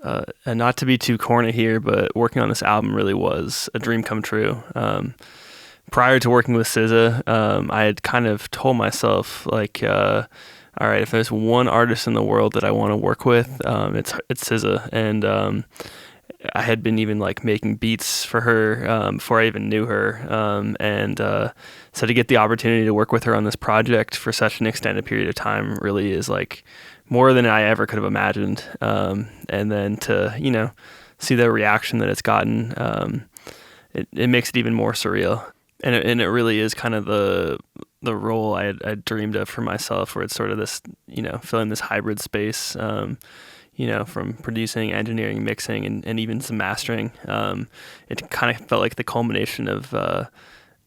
And not to be too corny here, but working on this album really was a dream come true. Prior to working with SZA, I had kind of told myself like, all right, if there's one artist in the world that I want to work with, it's SZA, and I had been even like making beats for her before I even knew her, and so to get the opportunity to work with her on this project for such an extended period of time really is like more than I ever could have imagined. And then to see the reaction that it's gotten, it makes it even more surreal. And it really is kind of the role I dreamed of for myself, where it's sort of this filling this hybrid space. From producing, engineering, mixing, and even some mastering. It kind of felt like the culmination of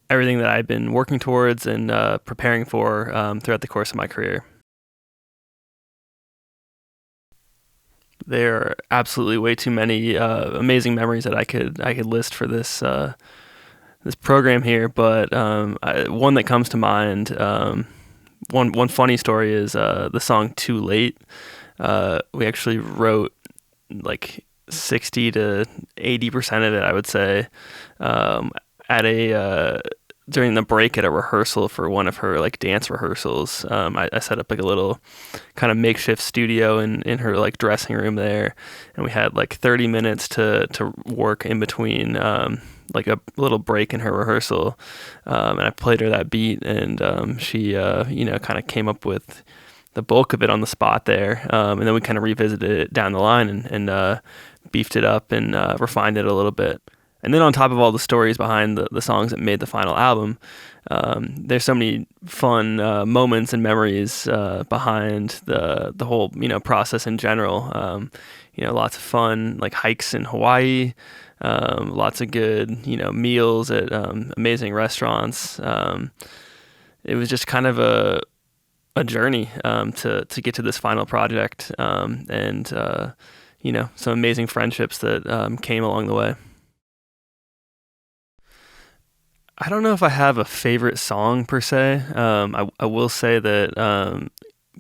everything that I've been working towards and preparing for throughout the course of my career. There are absolutely way too many amazing memories that I could list for this program here, but one that comes to mind. One funny story is the song "Too Late." We actually wrote like 60 to 80% of it, I would say, at a during the break at a rehearsal for one of her like dance rehearsals. I set up like a little kind of makeshift studio in her like dressing room there, and we had like 30 minutes to work in between like a little break in her rehearsal, and I played her that beat, and she kind of came up with the bulk of it on the spot there, and then we kind of revisited it down the line and beefed it up and refined it a little bit. And then on top of all the stories behind the songs that made the final album, there's so many fun moments and memories behind the whole process in general. Lots of fun like hikes in Hawaii, lots of good meals at amazing restaurants. It was just kind of a journey to get to this final project, and some amazing friendships that came along the way. I don't know if I have a favorite song per se. I will say that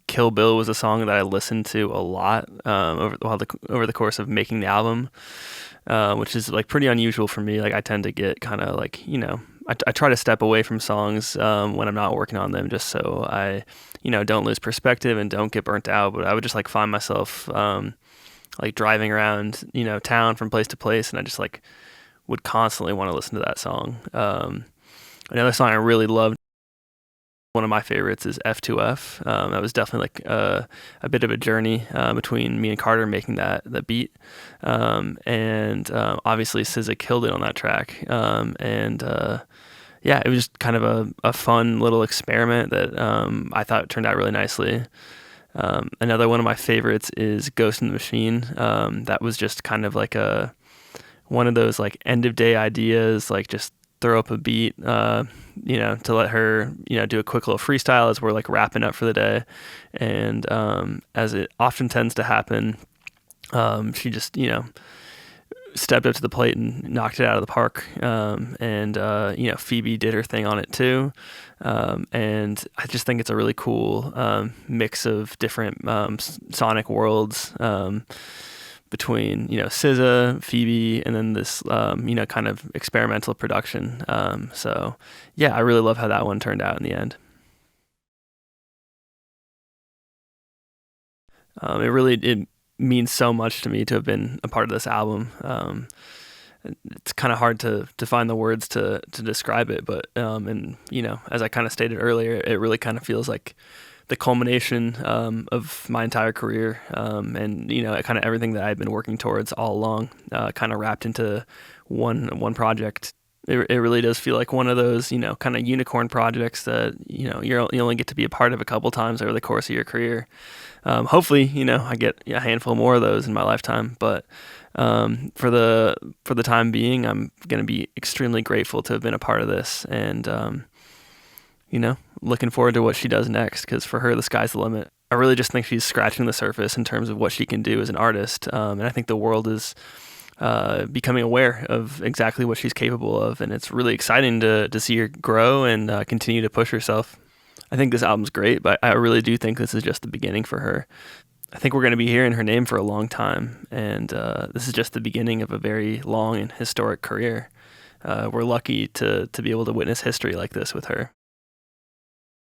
Kill Bill was a song that I listened to a lot over the course of making the album, which is like pretty unusual for me. Like I tend to get kind of like I try to step away from songs when I'm not working on them, just so I don't lose perspective and don't get burnt out. But I would just like find myself like driving around town from place to place, and I just like would constantly want to listen to that song. Another song I really loved, one of my favorites, is F2F. That was definitely like a bit of a journey between me and Carter making that beat, and obviously SZA killed it on that track. Yeah, it was just kind of a fun little experiment that I thought turned out really nicely. Another one of my favorites is Ghost in the Machine. That was just kind of like one of those like end of day ideas, like just throw up a beat, to let her, do a quick little freestyle as we're like wrapping up for the day. And as it often tends to happen, she just, stepped up to the plate and knocked it out of the park. And Phoebe did her thing on it too. And I just think it's a really cool mix of different sonic worlds, between SZA, Phoebe, and then this kind of experimental production. So yeah, I really love how that one turned out in the end. It means so much to me to have been a part of this album. It's kind of hard to find the words to describe it, but and as I kind of stated earlier, it really kind of feels like the culmination of my entire career, and kind of everything that I've been working towards all along, kind of wrapped into one project. It really does feel like one of those kind of unicorn projects that you only get to be a part of a couple times over the course of your career. Hopefully I get a handful more of those in my lifetime, but for the time being, I'm going to be extremely grateful to have been a part of this, and looking forward to what she does next, because for her, the sky's the limit. I really just think she's scratching the surface in terms of what she can do as an artist, and I think the world is becoming aware of exactly what she's capable of, and it's really exciting to see her grow and continue to push herself. I think this album's great, but I really do think this is just the beginning for her. I think we're going to be hearing her name for a long time, and this is just the beginning of a very long and historic career. We're lucky to be able to witness history like this with her.